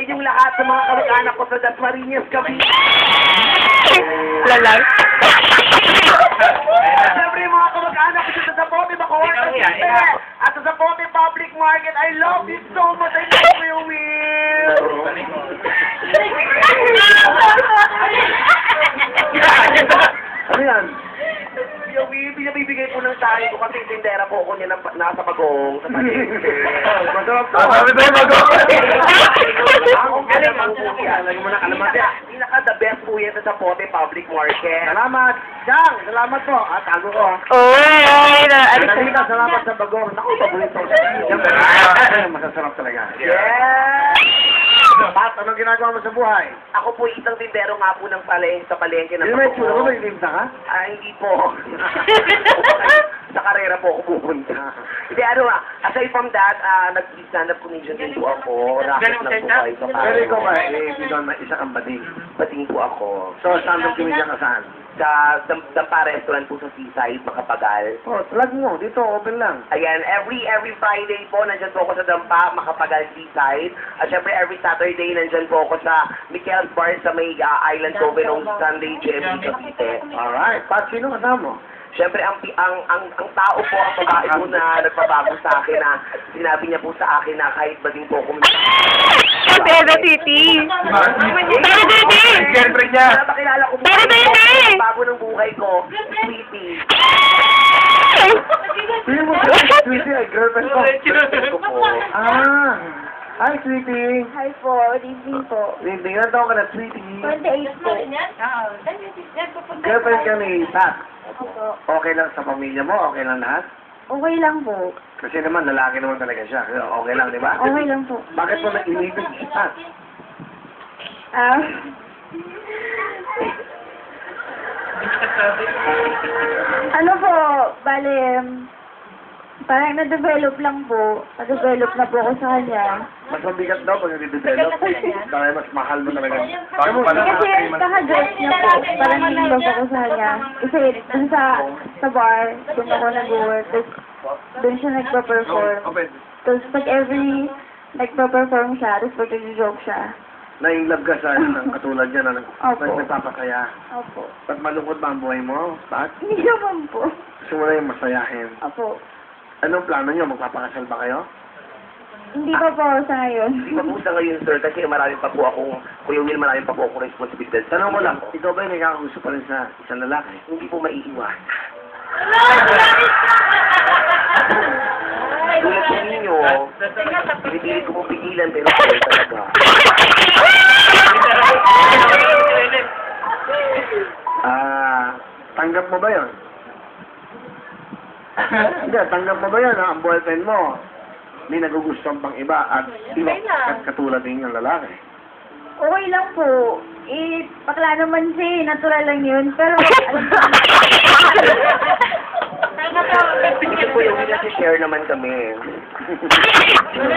inyong lahat sa mga kamag-anak ko sa Dasmariñas, Cavite. Lalag. Siyempre yung mga kamag-anak ko sa Zapote, Bacoor, at sa Zapote Public Market. I love you so much. I love you, Will. Ano yan? Yung binabibigay po ng tayo ko kasi tindera po ako niya nasa bagong sa palengke. Masarap to. Sabi tayo bagong. Ang galing ang po yan. Lagi mo na kalaman. Pinaka the best po yan sa Zapote Public Market. Salamat. Jang, salamat po. At tago ko. Oy! Nalika, salamat sa bagong. Naku, paborito. Masasarap talaga. Yeah! Pat, anong ginagawa mo sa buhay? Ako po isang tindero nga po ng sa palengke ng Hindi mo may tinta ka? Hindi po. Sa karera po ako pupunta. Hindi, aside from that, nag-stand up comedian din po ako. Racket lang po kayo. Pero ikaw ba, isa kang bading. Bating po ako. So, stand up comedian ka saan? Sa Dampa Restaurant po sa Seaside, Makapagal. Oh, plug mo. Dito, open lang. Ayan, every Friday po, nandyan po ako sa Dampa, Makapagal, Seaside. At syempre, every Saturday, nandyan po ako sa Miguel's Bar sa may Island Cove on Sunday, GMB Cavite. Alright. Pat, sino kasama mo? Siyempre, ang tao po, ang babae po na nagpabago sa akin na sinabi niya po sa akin na kahit ba din po kung... Pero Titi! Pero Titi! Siyempre niya. Napakilala ko po. Pero Titi! Bago ng buhay ko, Sweetie. Sino mo Sweetie, ay girlfriend ko. Ito po. Ah. Hi, Sweetie. Hi po, good evening po. Tingnan daw ka na, Sweetie. 28 po. Girlfriend ka ni Pat. Opo. Okay lang sa pamilya mo? Okay lang lahat? Okay lang po. Kasi naman, lalaki naman talaga siya. Okay lang, di ba? Okay lang po. Bakit mo na-inibig si Pat? Ah. Ano po, bale, parang na-develop lang po. Na-develop na po ako sa kanya. Mas mabigat daw pag nag-develop. Dahil mas mahal mo talaga. Kasi kaka-dress niya po, parang nilove ako sa kanya. Kasi dun sa bar, dun ako nag-work. Tapos dun siya nagpa-perform. Tapos pag every nagpa-perform siya, tapos pag nag-joke siya. Na-inlove ka sa ng katulad niya na Opo. nagpapasaya. Opo. Ba't malungkot ba ang buhay mo, Pat? Hindi naman po. Gusto mo na yung masayahin. Opo. Anong plano niyo? Magpapakasal ba kayo? Hindi pa po sa ngayon. Hindi pa po sa ngayon, sir, kasi marami pa po akong, Kuya Will, marami pa po akong responsibilidad. Tanong mo lang, ikaw ba yung nagkakagusto pa rin sa isang lalaki? Hindi po maiiwan. Tulad po ninyo, pinipilit ko pong pigilan, pero kayo talaga. Tanggap mo ba yun? Hindi, tanggap mo ba yun, ha? Ang boyfriend mo, may nagugustuhan pang iba at iba at katulad din yung lalaki. Okay lang po. Bakla naman siya, natural lang yun. Pero, Sige po yung share naman kami. Ano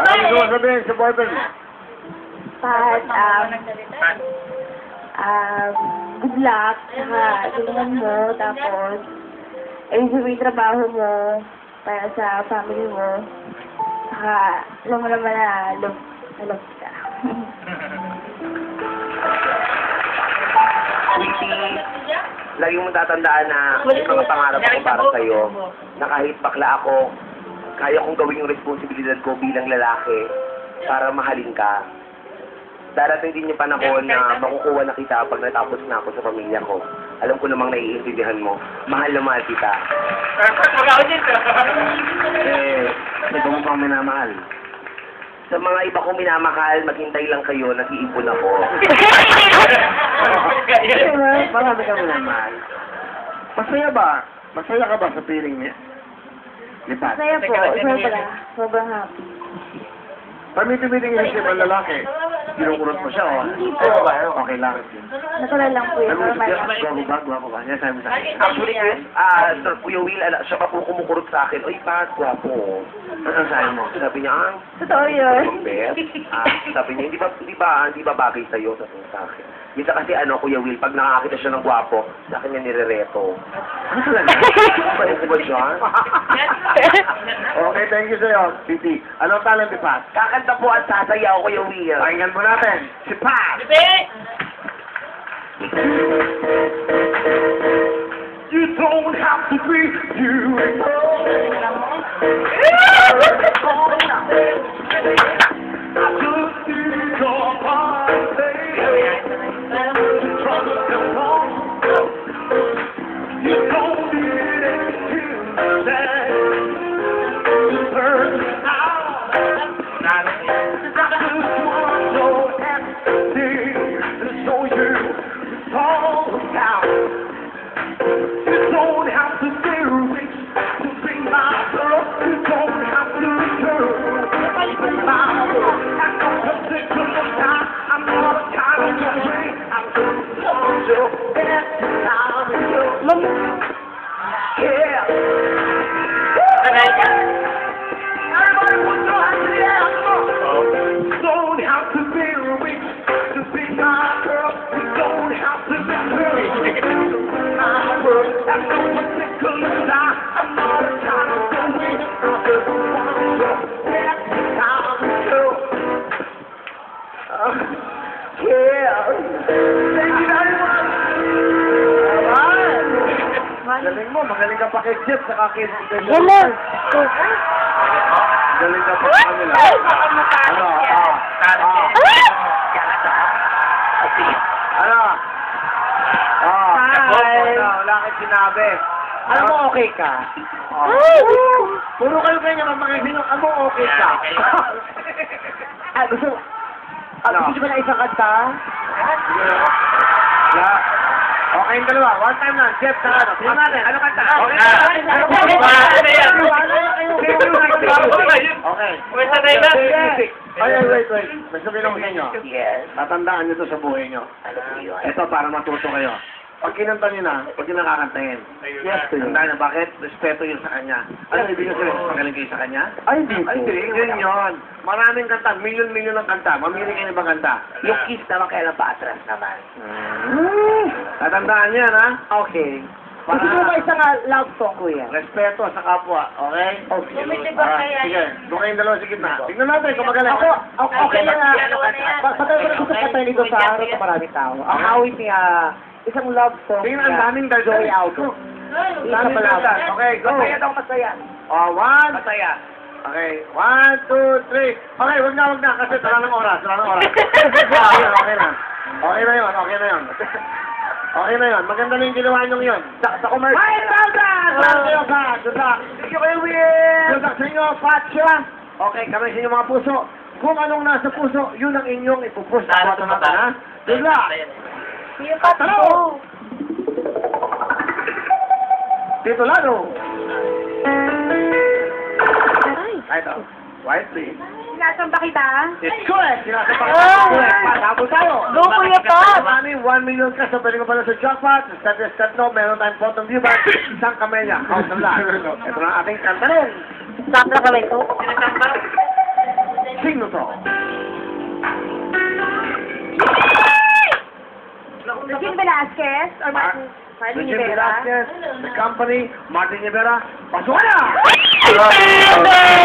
gusto mo sabihin sa boyfriend? Pat, good luck, saka tulungan mo, tapos, ayusin mo yung trabaho mo para sa family mo. Saka, alam mo naman na love ka. Sweetie, lagi mong tatandaan na may mga pangarap ako para sa'yo, na kahit bakla ako, kaya kong gawin yung responsibilidad ko bilang lalaki para mahalin ka. Darating din yung panahon na makukuha na kita pag natapos na ako sa pamilya ko. Alam ko namang naiintindihan mo. Mahal na mahal kita. Ito mo pang minamahal. Sa mga iba kong minamahal, maghintay lang kayo, nag-iipon ako. Marami ka minamahal. Masaya ba? Masaya ka ba sa feeling niya? Ni Pat? Masaya po, sobrang happy. Pamiti-miting yung isip ang lalaki. Kinukurot mo siya, oh. Hindi po. Okay lang. Natural lang po yun. Normal lang. Gwapo ba? Yan, sabi mo sa akin. Actually, Sir Kuya Will, siya pa po kumukurot sa akin. Uy, Pat, gwapo. Ano sabi mo? Sabi niya, Totoo yun. Kumbet. Sabi niya, hindi ba bagay sa'yo? Sabi niya sa akin. Minsan kasi Kuya Will, pag nakakita siya ng gwapo, sa akin niya nirereto. Ano talaga? Ano ko ba siya? Okay, thank you sa'yo, Titi. Anong talent ni Pat? Kakanta po at sasayaw, Kuya Will. Pakinggan mo natin, si Pat! You don't have to be beautiful. I just need your body. You don't need anything that to burn me out. I just want your empathy to show you it's all about. You don't have to be rich to be my girl. You don't have to be girl to be my girl. At no particular time, I'm not a kind of way. I'm just want you every time you yeah. Everybody put your hands in the air. You don't have to be rich to be my girl. You don't have to be rich to be my girl. At no particular time, I'm not a kind of way. I just want you every time you yeah. Thank you very much. Galing mo, magaling ka pa kay Jeff, saka kay Hello. galing ka pa sa kanila. Ano? Wala kang sinabi. Alam mo, okay ka? Puro kayo kanya mamakasino, alam mo, okay ka? Gusto mo na isang kanta? Okay yung dalawa. One time lang. Jeff, sa ano? Tingnan natin. Ano kanta? Okay. Okay. Wait. May sabihin ako sa inyo. Yes. Tatandaan nyo to sa buhay nyo. Ito, para matuto kayo. Pag kinanta nyo na, huwag nyo nakakantahin. Yes, tandaan nyo. Bakit? Respeto yun sa kanya. Ano ibig sabihin? Magaling kayo sa kanya? Ay, hindi. Yun yun. Maraming kanta. Milyon-milyon ng kanta. Mamili kayo ng ibang kanta. Yung kiss naman kailan pa atras naman. Tatandaan nyo yan, ha? Okay. Gusto mo ba isang love song, kuya? Respeto sa kapwa, okay? Okay. Sige, doon kayong dalawa sa gitna. Tignan natin kung magaling. Okay lang nga. Patagal ko na gusto ka tayo dito sa araw sa maraming tao. Ang awit niya, isang love song Tingnan, ang daming dal. Joey Aldo. Daming dal. Okay, go. Masaya daw, masaya. One. Masaya. Okay, 1, 2, 3. Okay, wag na. Kasi wala ng oras. Okay na. Okay na yun. Okay na yun. Maganda na yung ginawa nyo yun. Sa commercial. 5,000! Good luck. Thank you, Kuya Will. Good luck sa inyo, Patsya. Okay, kami sa inyong mga puso. Kung anong nasa puso, yun ang inyong ipupush. Good luck. See you, Pato. Tito Lado. Ito. White, please. Sinasamba kita? It's correct. Sinasapak Oh. correct. Patapos tayo. Go, Kuya Pat. Money, 1 million ka. So, pwede ko pala sa jackpot. Stat no. Meron tayong bottom view bag. Isang kamelya. House ng lahat. Ito na ang ating kantarin. Stop na kami to. Sino to? Regine Velasquez or Martin Regine Rivera? Velasquez, the company, Martin Rivera. Pasukan na!